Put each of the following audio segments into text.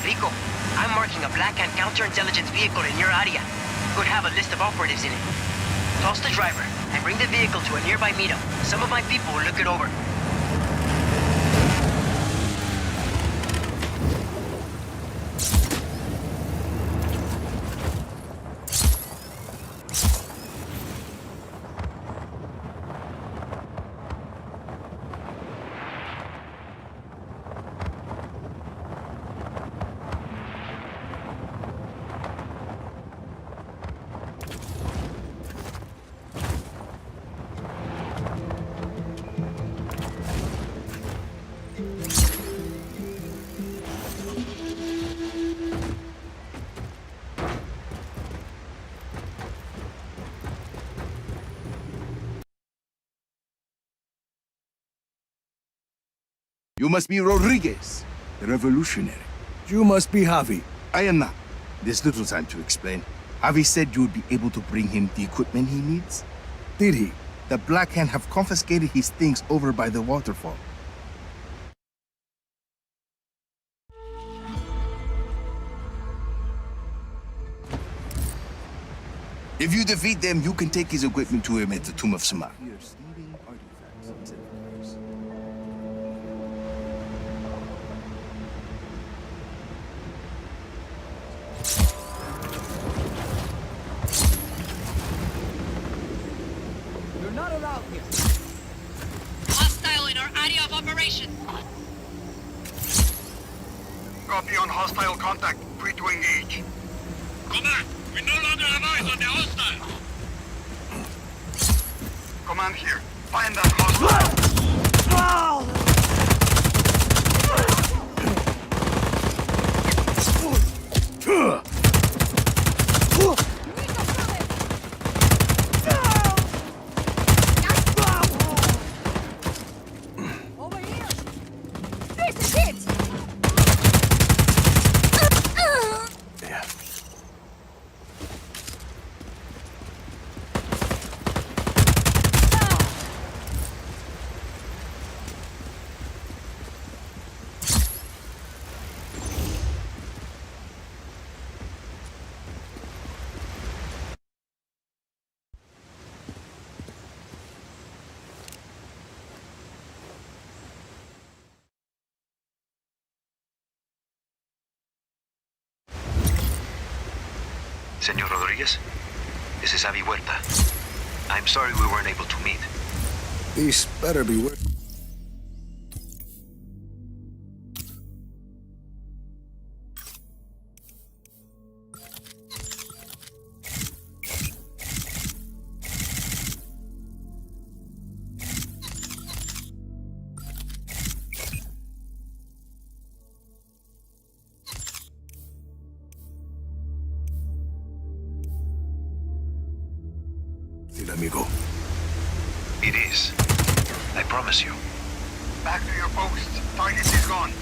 Rico, I'm marking a Black Hand counterintelligence vehicle in your area. Could have a list of operatives in it. Toss the driver and bring the vehicle to a nearby meetup. Some of my people will look it over. You must be Rodriguez, the revolutionary. You must be Javi. I am not. There's little time to explain. Javi said you would be able to bring him the equipment he needs. Did he? The Black Hand have confiscated his things over by the waterfall. If you defeat them, you can take his equipment to him at the Tomb of Samar. You're not allowed here. Hostile in our area of operation. Copy on hostile contact. Free to engage. Command, we no longer have eyes on the hostile. Command here. Find that hostile. Over here. This is it. Senor Rodriguez, this is Javi Huerta. I'm sorry we weren't able to meet. This better be worth. Amigo. It is. I promise you. Back to your post. Target is gone.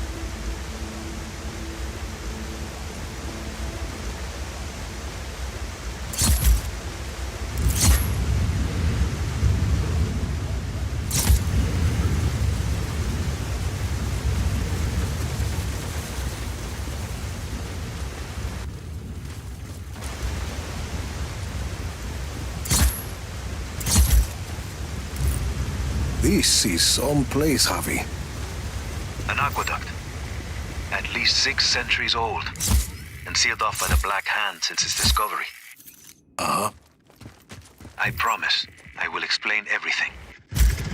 This is some place, Javi. An aqueduct. At least 6 centuries old. And sealed off by the Black Hand since its discovery. Uh-huh. I promise. I will explain everything.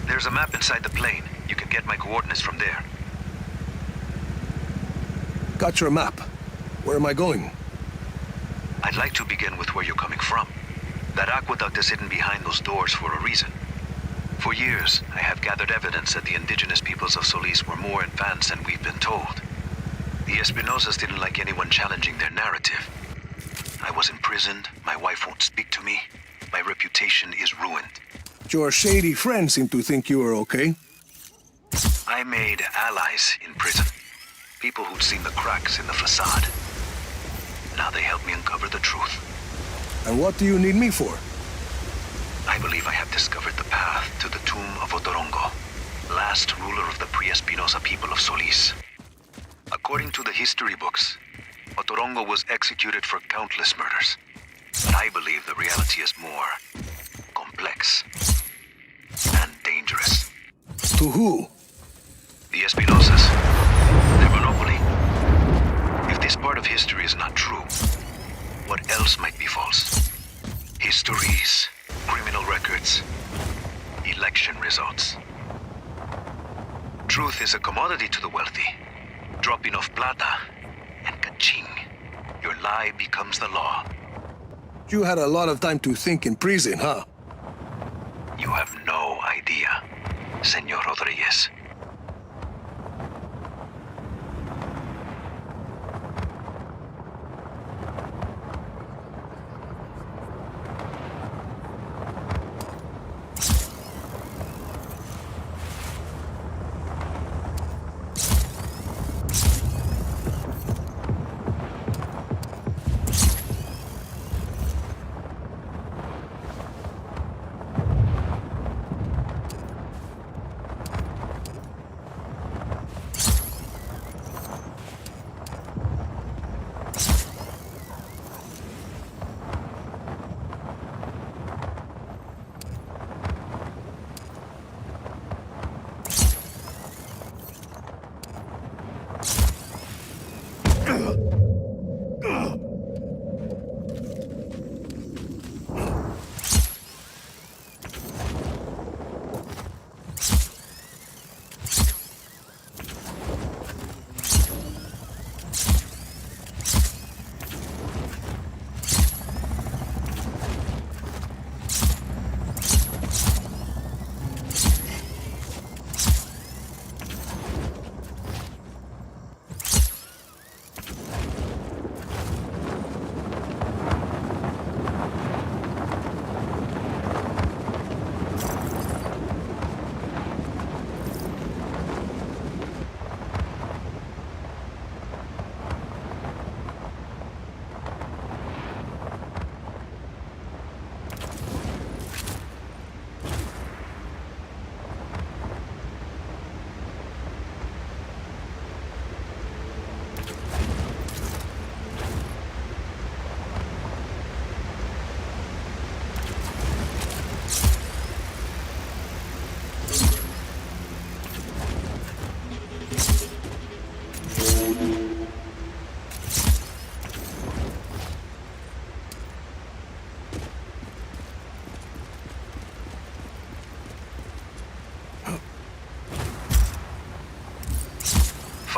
There's a map inside the plane. You can get my coordinates from there. Got your map. Where am I going? I'd like to begin with where you're coming from. That aqueduct is hidden behind those doors for a reason. For years, I have gathered evidence that the indigenous peoples of Solis were more advanced than we've been told. The Espinosas didn't like anyone challenging their narrative. I was imprisoned, my wife won't speak to me, my reputation is ruined. Your shady friends seem to think you are okay. I made allies in prison. People who'd seen the cracks in the facade. Now they help me uncover the truth. And what do you need me for? I believe I have discovered the path to the tomb of Otorongo, last ruler of the pre-Espinosa people of Solis. According to the history books, Otorongo was executed for countless murders. But I believe the reality is more complex and dangerous. To who? The Espinosas. Their monopoly. If this part of history is not true, what else might be false? Histories, criminal records, election results. Truth is a commodity to the wealthy. Drop enough plata, and ka-ching, your lie becomes the law. You had a lot of time to think in prison, huh? You have no idea, Senor Rodriguez.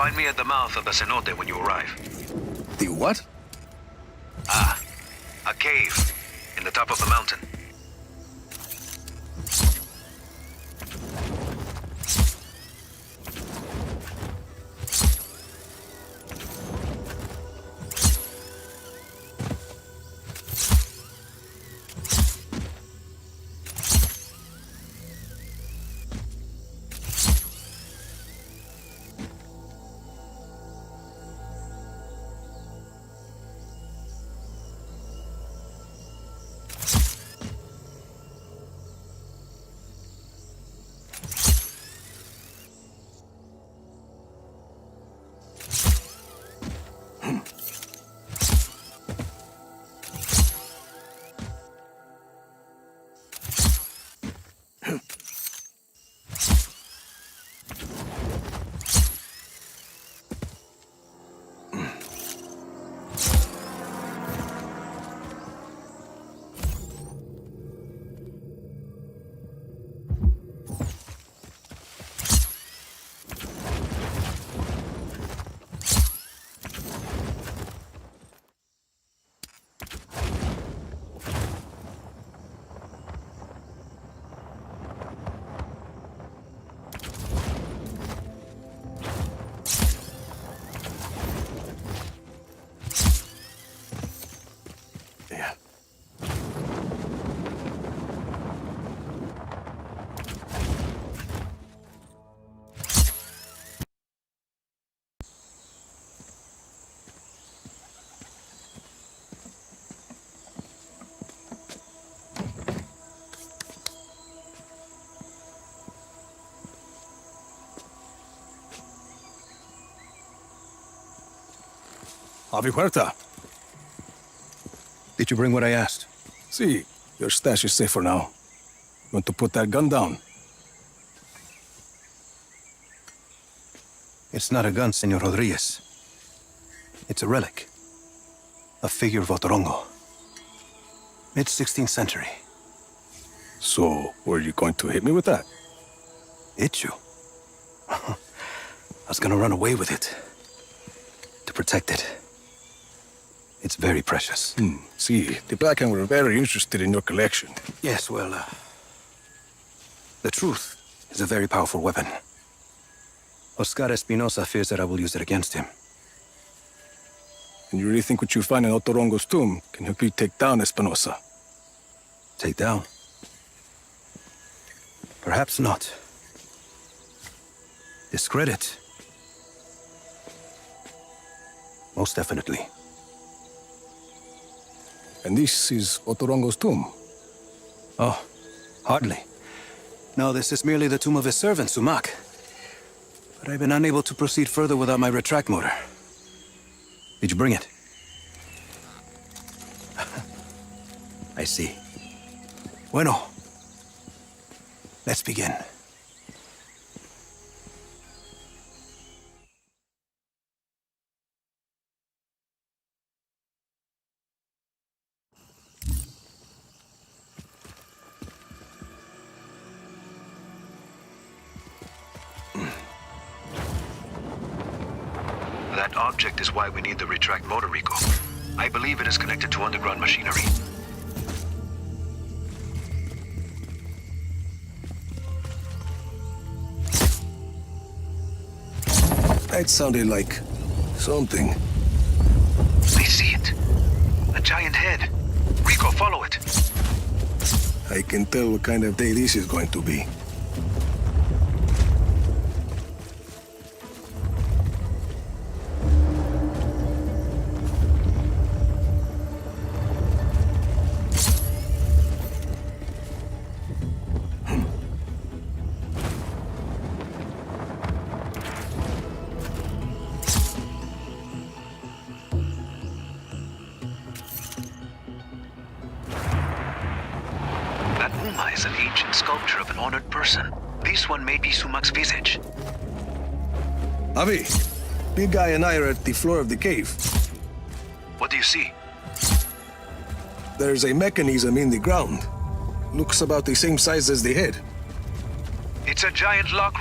Find me at the mouth of the cenote when you arrive. The what? A cave in the top of the mountain. Avi Huerta. Did you bring what I asked? See, your stash is safe for now. You want to put that gun down? It's not a gun, Senor Rodriguez. It's a relic. A figure of Otorongo. Mid-16th century. So, were you going to hit me with that? Hit you? I was gonna run away with it. To protect it. It's very precious. See, the Black Hand were very interested in your collection. Yes, well, the truth is a very powerful weapon. Oscar Espinosa fears that I will use it against him. And you really think what you find in Otorongo's tomb can help you take down Espinosa? Take down? Perhaps not. Discredit? Most definitely. And this is Otorongo's tomb? Oh, hardly. No, this is merely the tomb of his servant, Sumac. But I've been unable to proceed further without my retract motor. Did you bring it? I see. Bueno. Let's begin. That object is why we need the retract motor, Rico. I believe it is connected to underground machinery. That sounded like something. I see it. A giant head. Rico, follow it. I can tell what kind of day this is going to be. That Uma is an ancient sculpture of an honored person. This one may be Sumac's visage. Avi, big guy and I are at the floor of the cave. What do you see? There's a mechanism in the ground. Looks about the same size as the head. It's a giant lock